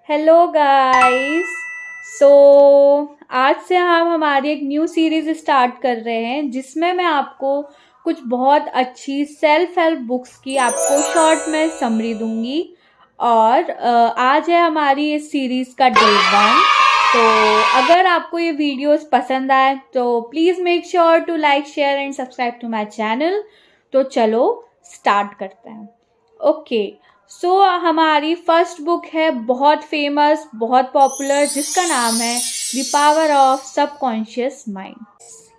Hello guys. सो आज से हम हमारी एक न्यू सीरीज स्टार्ट कर रहे हैं जिसमें मैं आपको कुछ बहुत अच्छी सेल्फ हेल्प बुक्स की आपको शॉर्ट में समरी दूंगी। और आज है हमारी इस सीरीज का डे 1। तो अगर आपको ये वीडियोस पसंद आए तो please make sure to like share and subscribe to my channel. तो चलो स्टार्ट करते हैं। ओके, सो हमारी फर्स्ट बुक है बहुत फेमस, बहुत पॉपुलर, जिसका नाम है the power of subconscious mind.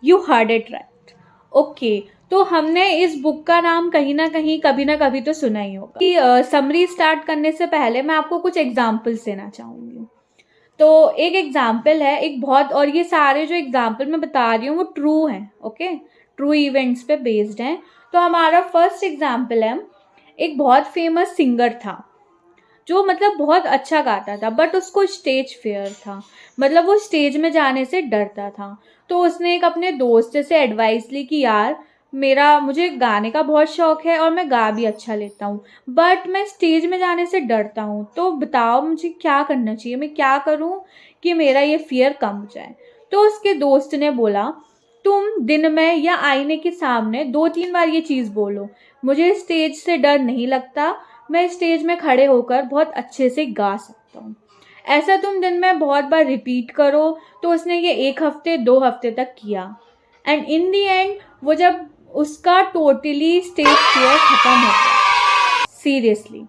You heard it right. Okay, तो हमने इस बुक का नाम कहीं ना कहीं कभी ना कभी तो सुना ही होगा। कि समरी स्टार्ट करने से पहले मैं आपको कुछ एग्जाम्पल्स देना चाहूँगी। तो एक एग्जाम्पल है, एक बहुत, और ये सारे जो एग्जाम्पल मैं बता रही हूँ वो ट्रू हैं। ओके, ट्रू इवेंट्स पे बेस्ड हैं। तो हमारा फर्स्ट एग्जाम्पल है, एक बहुत फेमस सिंगर था जो मतलब बहुत अच्छा गाता था, बट उसको स्टेज फियर था। मतलब वो स्टेज में जाने से डरता था। तो उसने एक अपने दोस्त से एडवाइस ली कि यार मुझे गाने का बहुत शौक है और मैं गा भी अच्छा लेता हूँ, बट मैं स्टेज में जाने से डरता हूँ। तो बताओ मुझे क्या करना चाहिए, मैं क्या करूँ कि मेरा ये फियर कम हो जाए। तो उसके दोस्त ने बोला, तुम दिन में या आईने के सामने 2-3 बार ये चीज़ बोलो, मुझे स्टेज से डर नहीं लगता, मैं स्टेज में खड़े होकर बहुत अच्छे से गा सकता हूँ। ऐसा तुम दिन में बहुत बार रिपीट करो। तो उसने ये 1 हफ्ते 2 हफ्ते तक किया, एंड इन दी एंड वो जब उसका टोटली स्टेज फियर खत्म हो गया। सीरियसली,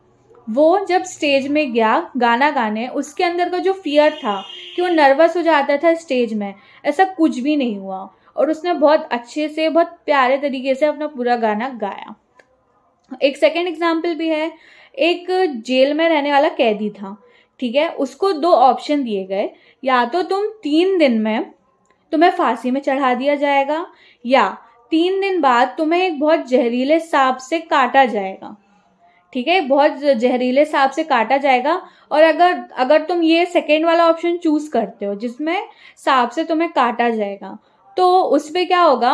वो जब स्टेज में गया गाना गाने, उसके अंदर का जो फियर था कि वो नर्वस हो जाता था स्टेज में, ऐसा कुछ भी नहीं हुआ। और उसने बहुत अच्छे से, बहुत प्यारे तरीके से अपना पूरा गाना गाया। एक सेकेंड एग्जाम्पल भी है। एक जेल में रहने वाला कैदी था, ठीक है। उसको 2 ऑप्शन दिए गए, या तो तुम 3 दिन में तुम्हें फांसी में चढ़ा दिया जाएगा, या 3 दिन बाद तुम्हें एक बहुत जहरीले सांप से काटा जाएगा। ठीक है, बहुत जहरीले सांप से काटा जाएगा। और अगर अगर तुम ये सेकेंड वाला ऑप्शन चूज करते हो जिसमें सांप से तुम्हें काटा जाएगा, तो उस पर क्या होगा,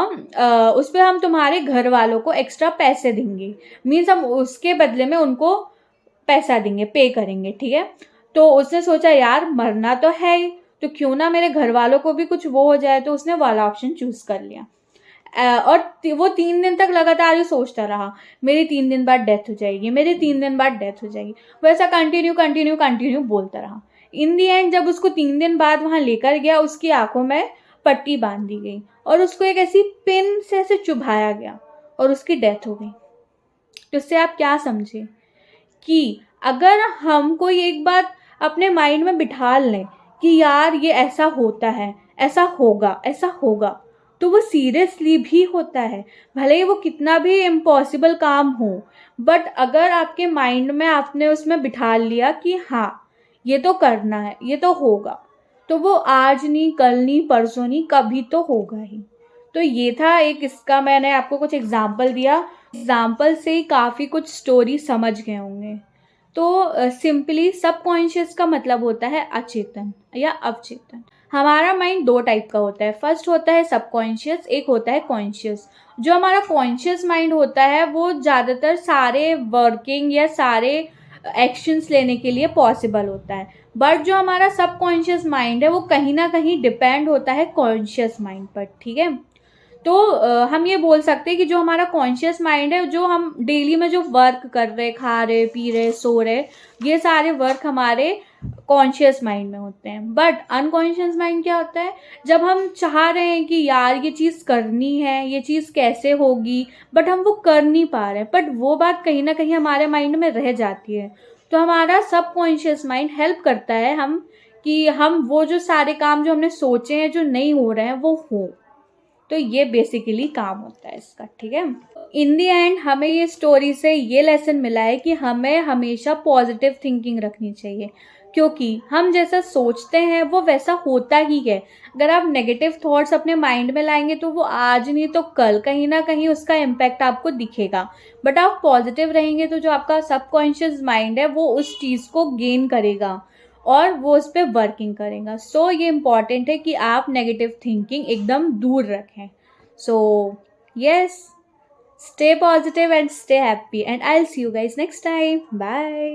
उस पर हम तुम्हारे घर वालों को एक्स्ट्रा पैसे देंगे। मीन्स हम उसके बदले में उनको पैसा देंगे, पे करेंगे, ठीक है। तो उसने सोचा यार मरना तो है ही, तो क्यों ना मेरे घर वालों को भी कुछ वो हो जाए। तो उसने वाला ऑप्शन चूज कर लिया। और वो 3 दिन तक लगातार ही सोचता रहा, मेरी 3 दिन बाद डेथ हो जाएगी, मेरी 3 दिन बाद डेथ हो जाएगी। वैसा कंटिन्यू कंटिन्यू कंटिन्यू बोलता रहा। इन दी एंड जब उसको 3 दिन बाद वहां लेकर गया, उसकी आंखों में पट्टी बांध दी गई और उसको एक ऐसी पिन से ऐसे चुभाया गया और उसकी डेथ हो गई। तो इससे आप क्या समझे कि अगर हम कोई एक बात अपने माइंड में बिठा लें कि यार ये ऐसा होता है, ऐसा होगा, ऐसा होगा, तो वो सीरियसली भी होता है। भले ही वो कितना भी इम्पॉसिबल काम हो, बट अगर आपके माइंड में आपने उसमें बिठा लिया कि हाँ ये तो करना है, ये तो होगा, तो वो आज नहीं, कल नहीं, परसों नहीं, कभी तो होगा ही। तो ये था एक, इसका मैंने आपको कुछ एग्जाम्पल दिया। एग्जाम्पल से ही काफ़ी कुछ स्टोरी समझ गए होंगे। तो सिंपली सबकॉन्शियस का मतलब होता है अचेतन या अवचेतन। हमारा माइंड 2 टाइप का होता है। फर्स्ट होता है सबकॉन्शियस, एक होता है कॉन्शियस। जो हमारा कॉन्शियस माइंड होता है वो ज़्यादातर सारे वर्किंग या सारे एक्शंस लेने के लिए पॉसिबल होता है। बट जो हमारा सबकॉन्शियस माइंड है वो कहीं ना कहीं डिपेंड होता है कॉन्शियस माइंड पर, ठीक है। तो हम ये बोल सकते हैं कि जो हमारा कॉन्शियस माइंड है, जो हम डेली में जो वर्क कर रहे, खा रहे, पी रहे, सो रहे, ये सारे वर्क हमारे कॉन्शियस माइंड में होते हैं। बट अनकॉन्शियस माइंड क्या होता है, जब हम चाह रहे हैं कि यार ये चीज़ करनी है, ये चीज़ कैसे होगी, बट हम वो कर नहीं पा रहे, बट वो बात कहीं ना कहीं हमारे माइंड में रह जाती है। तो हमारा सबकॉन्शियस माइंड हेल्प करता है हम वो जो सारे काम जो हमने सोचे हैं, जो नहीं हो रहे हैं, वो हो। तो ये बेसिकली काम होता है इसका, ठीक है। इन दी एंड हमें ये स्टोरी से ये लेसन मिला है कि हमें हमेशा पॉजिटिव थिंकिंग रखनी चाहिए, क्योंकि हम जैसा सोचते हैं वो वैसा होता ही है। अगर आप नेगेटिव थॉट्स अपने माइंड में लाएंगे तो वो आज नहीं तो कल कहीं ना कहीं उसका इम्पैक्ट आपको दिखेगा। बट आप पॉजिटिव रहेंगे तो जो आपका सबकॉन्शियस माइंड है वो उस चीज़ को गेन करेगा और वो उस पर वर्किंग करेगा। सो ये इम्पॉर्टेंट है कि आप नेगेटिव थिंकिंग एकदम दूर रखें। So yes, stay positive and stay happy, and I'll see you guys next time. Bye.